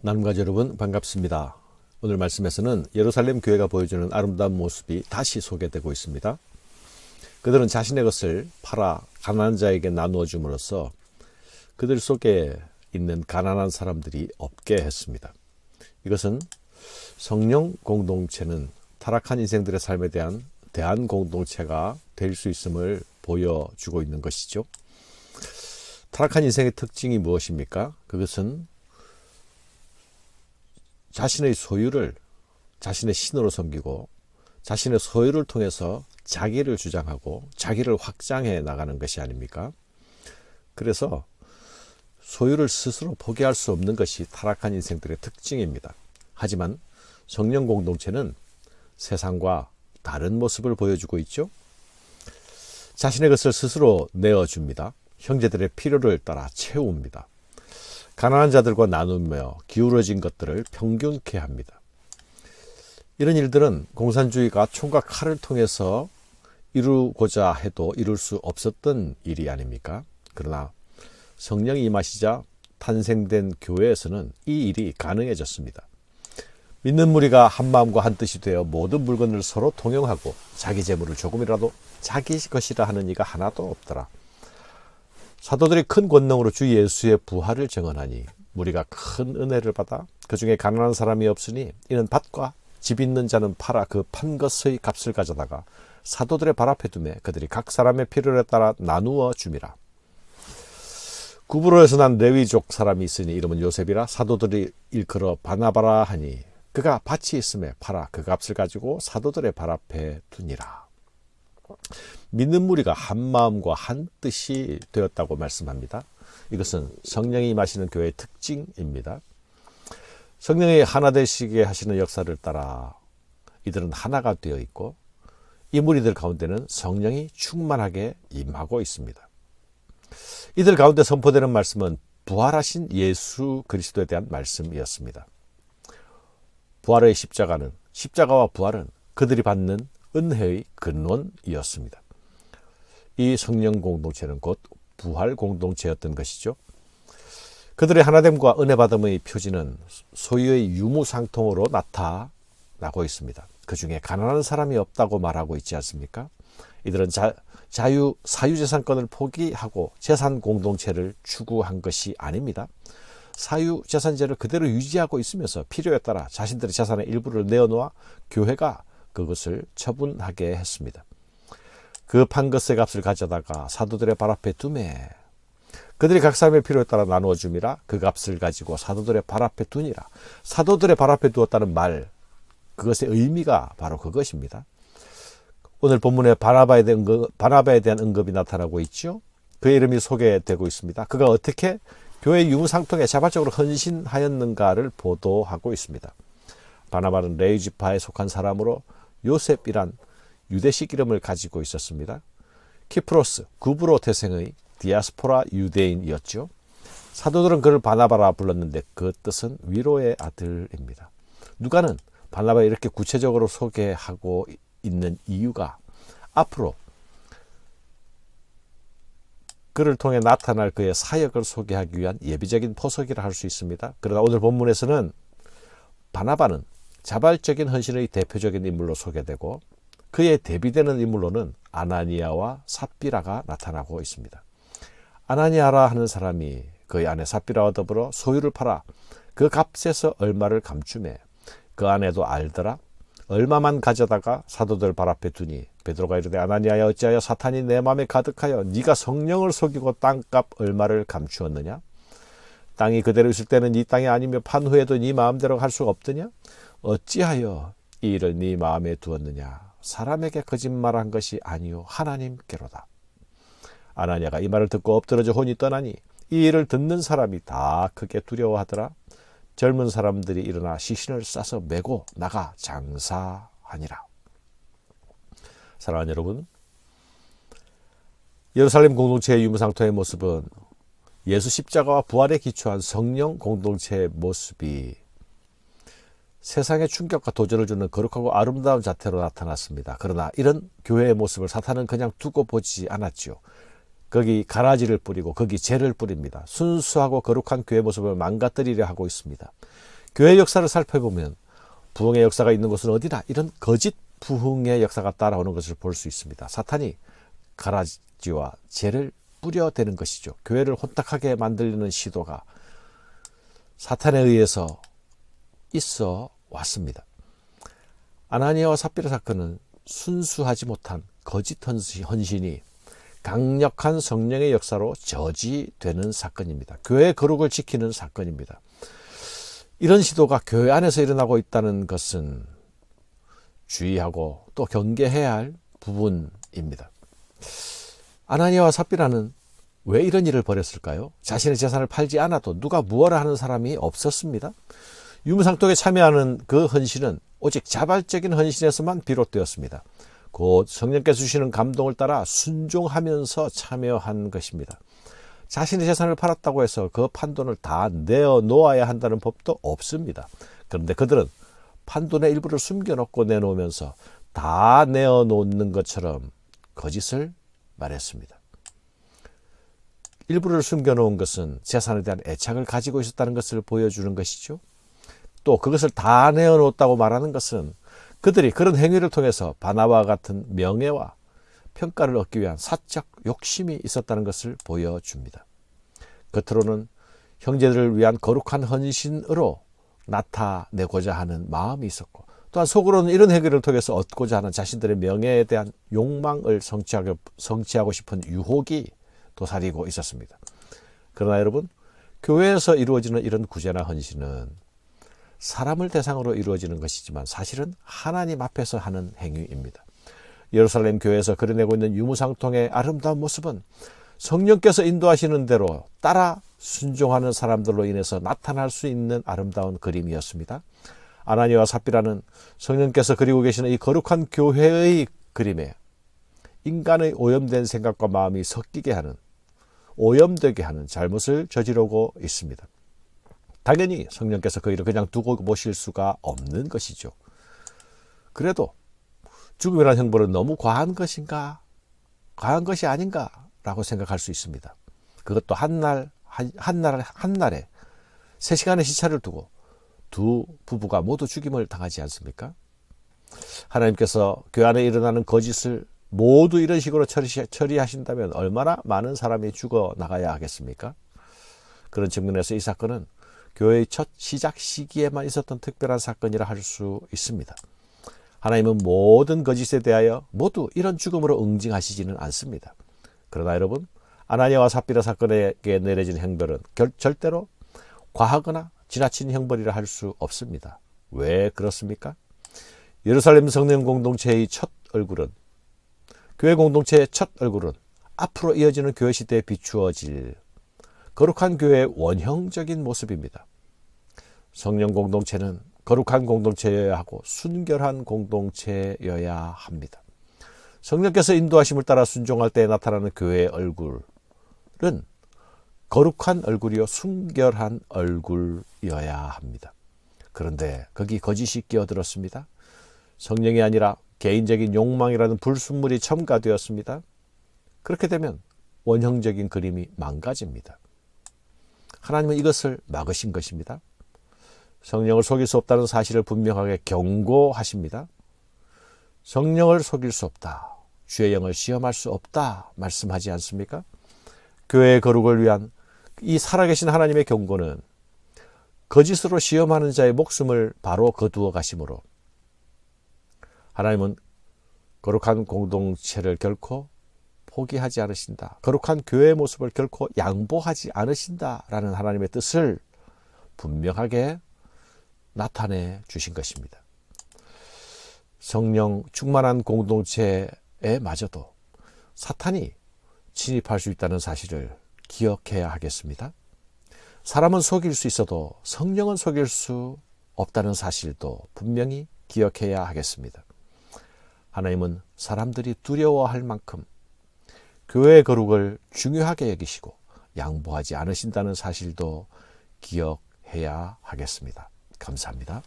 나눔가족 여러분 반갑습니다. 오늘 말씀에서는 예루살렘 교회가 보여주는 아름다운 모습이 다시 소개되고 있습니다. 그들은 자신의 것을 팔아 가난한 자에게 나누어 줌으로써 그들 속에 있는 가난한 사람들이 없게 했습니다. 이것은 성령 공동체는 타락한 인생들의 삶에 대한 대안 공동체가 될 수 있음을 보여주고 있는 것이죠. 타락한 인생의 특징이 무엇입니까? 그것은 자신의 소유를 자신의 신으로 섬기고 자신의 소유를 통해서 자기를 주장하고 자기를 확장해 나가는 것이 아닙니까? 그래서 소유를 스스로 포기할 수 없는 것이 타락한 인생들의 특징입니다. 하지만 성령 공동체는 세상과 다른 모습을 보여주고 있죠. 자신의 것을 스스로 내어줍니다. 형제들의 필요를 따라 채웁니다. 가난한 자들과 나누며 기울어진 것들을 평균케 합니다. 이런 일들은 공산주의가 총과 칼을 통해서 이루고자 해도 이룰 수 없었던 일이 아닙니까? 그러나 성령이 임하시자 탄생된 교회에서는 이 일이 가능해졌습니다. 믿는 무리가 한 마음과 한 뜻이 되어 모든 물건을 서로 통용하고 자기 재물을 조금이라도 자기 것이라 하는 이가 하나도 없더라. 사도들이 큰 권능으로 주 예수의 부활을 증언하니 무리가 큰 은혜를 받아 그 중에 가난한 사람이 없으니 이는 밭과 집 있는 자는 팔아 그 판 것의 값을 가져다가 사도들의 발 앞에 두매 그들이 각 사람의 필요에 따라 나누어 줌이라. 구브로에서 난 레위족 사람이 있으니 이름은 요셉이라 사도들이 일컬어 바나바라 하니 그가 밭이 있음에 팔아 그 값을 가지고 사도들의 발 앞에 두니라. 믿는 무리가 한 마음과 한 뜻이 되었다고 말씀합니다. 이것은 성령이 임하시는 교회의 특징입니다. 성령이 하나 되시게 하시는 역사를 따라 이들은 하나가 되어 있고 이 무리들 가운데는 성령이 충만하게 임하고 있습니다. 이들 가운데 선포되는 말씀은 부활하신 예수 그리스도에 대한 말씀이었습니다. 부활의 십자가와 부활은 그들이 받는 은혜의 근원이었습니다. 이 성령 공동체는 곧 부활 공동체였던 것이죠. 그들의 하나됨과 은혜 받음의 표지는 소유의 유무상통으로 나타나고 있습니다. 그 중에 가난한 사람이 없다고 말하고 있지 않습니까? 이들은 사유재산권을 포기하고 재산 공동체를 추구한 것이 아닙니다. 사유재산제를 그대로 유지하고 있으면서 필요에 따라 자신들의 재산의 일부를 내어놓아 교회가 그것을 처분하게 했습니다. 그 판 것의 값을 가져다가 사도들의 발 앞에 두매 그들이 각 사람의 필요에 따라 나누어 줌이라. 그 값을 가지고 사도들의 발 앞에 두니라. 사도들의 발 앞에 두었다는 말, 그것의 의미가 바로 그것입니다. 오늘 본문에 바나바에 대한 언급이 나타나고 있죠. 그의 이름이 소개되고 있습니다. 그가 어떻게 교회 유무상통에 자발적으로 헌신하였는가를 보도하고 있습니다. 바나바는 레위 지파에 속한 사람으로 요셉이란 유대식 이름을 가지고 있었습니다. 키프로스, 구브로 태생의 디아스포라 유대인이었죠. 사도들은 그를 바나바라 불렀는데 그 뜻은 위로의 아들입니다. 누가는 바나바를 이렇게 구체적으로 소개하고 있는 이유가 앞으로 그를 통해 나타날 그의 사역을 소개하기 위한 예비적인 포석이라 할 수 있습니다. 그러나 오늘 본문에서는 바나바는 자발적인 헌신의 대표적인 인물로 소개되고 그의 대비되는 인물로는 아나니아와 삽비라가 나타나고 있습니다. 아나니아라 하는 사람이 그의 아내 삽비라와 더불어 소유를 팔아 그 값에서 얼마를 감추매 그 아내도 알더라. 얼마만 가져다가 사도들 발 앞에 두니 베드로가 이르되 아나니아야 어찌하여 사탄이 내 마음에 가득하여 네가 성령을 속이고 땅값 얼마를 감추었느냐? 땅이 그대로 있을 때는 네 땅이 아니며 판 후에도 네 마음대로 할 수가 없더냐? 어찌하여 이 일을 네 마음에 두었느냐? 사람에게 거짓말한 것이 아니요 하나님께로다. 아나니아가 이 말을 듣고 엎드러져 혼이 떠나니 이 일을 듣는 사람이 다 크게 두려워하더라. 젊은 사람들이 일어나 시신을 싸서 메고 나가 장사하니라. 사랑하는 여러분, 예루살렘 공동체의 유무상통의 모습은 예수 십자가와 부활에 기초한 성령 공동체의 모습이 세상에 충격과 도전을 주는 거룩하고 아름다운 자태로 나타났습니다. 그러나 이런 교회의 모습을 사탄은 그냥 두고 보지 않았죠. 거기 가라지를 뿌리고 거기 죄를 뿌립니다. 순수하고 거룩한 교회 모습을 망가뜨리려 하고 있습니다. 교회 역사를 살펴보면 부흥의 역사가 있는 곳은 어디나 이런 거짓 부흥의 역사가 따라오는 것을 볼 수 있습니다. 사탄이 가라지와 죄를 뿌려대는 것이죠. 교회를 혼탁하게 만들려는 시도가 사탄에 의해서 있어 왔습니다. 아나니아와 삽비라 사건은 순수하지 못한 거짓 헌신이 강력한 성령의 역사로 저지되는 사건입니다. 교회의 거룩을 지키는 사건입니다. 이런 시도가 교회 안에서 일어나고 있다는 것은 주의하고 또 경계해야 할 부분입니다. 아나니아와 삽비라는 왜 이런 일을 벌였을까요? 자신의 재산을 팔지 않아도 누가 무엇을 하는 사람이 없었습니다. 유무상통에 참여하는 그 헌신은 오직 자발적인 헌신에서만 비롯되었습니다. 곧 성령께서 주시는 감동을 따라 순종하면서 참여한 것입니다. 자신의 재산을 팔았다고 해서 그 판돈을 다 내어놓아야 한다는 법도 없습니다. 그런데 그들은 판돈의 일부를 숨겨놓고 내놓으면서 다 내어놓는 것처럼 거짓을 말했습니다. 일부를 숨겨놓은 것은 재산에 대한 애착을 가지고 있었다는 것을 보여주는 것이죠. 또 그것을 다 내어놓았다고 말하는 것은 그들이 그런 행위를 통해서 바나바와 같은 명예와 평가를 얻기 위한 사적 욕심이 있었다는 것을 보여줍니다. 겉으로는 형제들을 위한 거룩한 헌신으로 나타내고자 하는 마음이 있었고, 또한 속으로는 이런 행위를 통해서 얻고자 하는 자신들의 명예에 대한 욕망을 성취하고 싶은 유혹이 도사리고 있었습니다. 그러나 여러분, 교회에서 이루어지는 이런 구제나 헌신은 사람을 대상으로 이루어지는 것이지만 사실은 하나님 앞에서 하는 행위입니다. 예루살렘 교회에서 그려내고 있는 유무상통의 아름다운 모습은 성령께서 인도하시는 대로 따라 순종하는 사람들로 인해서 나타날 수 있는 아름다운 그림이었습니다. 아나니아와 삽비라는 성령께서 그리고 계시는 이 거룩한 교회의 그림에 인간의 오염된 생각과 마음이 섞이게 하는, 오염되게 하는 잘못을 저지르고 있습니다. 당연히 성령께서 그 일을 그냥 두고 보실 수가 없는 것이죠. 그래도 죽음이라는 형벌은 너무 과한 것인가? 과한 것이 아닌가? 라고 생각할 수 있습니다. 그것도 한날에 3시간의 시차를 두고 두 부부가 모두 죽임을 당하지 않습니까? 하나님께서 교회 안에 일어나는 거짓을 모두 이런 식으로 처리하신다면 얼마나 많은 사람이 죽어나가야 하겠습니까? 그런 측면에서 이 사건은 교회의 첫 시작 시기에만 있었던 특별한 사건이라 할 수 있습니다. 하나님은 모든 거짓에 대하여 모두 이런 죽음으로 응징하시지는 않습니다. 그러나 여러분, 아나니아와 삽비라 사건에게 내려진 형벌은 절대로 과하거나 지나친 형벌이라 할 수 없습니다. 왜 그렇습니까? 예루살렘 성령 공동체의 첫 얼굴은, 교회 공동체의 첫 얼굴은 앞으로 이어지는 교회 시대에 비추어질 거룩한 교회의 원형적인 모습입니다. 성령 공동체는 거룩한 공동체여야 하고 순결한 공동체여야 합니다. 성령께서 인도하심을 따라 순종할 때 나타나는 교회의 얼굴은 거룩한 얼굴이요 순결한 얼굴이어야 합니다. 그런데 거기 거짓이 끼어들었습니다. 성령이 아니라 개인적인 욕망이라는 불순물이 첨가되었습니다. 그렇게 되면 원형적인 그림이 망가집니다. 하나님은 이것을 막으신 것입니다. 성령을 속일 수 없다는 사실을 분명하게 경고하십니다. 성령을 속일 수 없다, 주의 영을 시험할 수 없다 말씀하지 않습니까? 교회의 거룩을 위한 이 살아계신 하나님의 경고는 거짓으로 시험하는 자의 목숨을 바로 거두어 가심으로 하나님은 거룩한 공동체를 결코 포기하지 않으신다, 거룩한 교회의 모습을 결코 양보하지 않으신다라는 하나님의 뜻을 분명하게 나타내 주신 것입니다. 성령 충만한 공동체에 마저도 사탄이 침입할 수 있다는 사실을 기억해야 하겠습니다. 사람은 속일 수 있어도 성령은 속일 수 없다는 사실도 분명히 기억해야 하겠습니다. 하나님은 사람들이 두려워할 만큼 교회의 거룩을 중요하게 여기시고 양보하지 않으신다는 사실도 기억해야 하겠습니다. 감사합니다.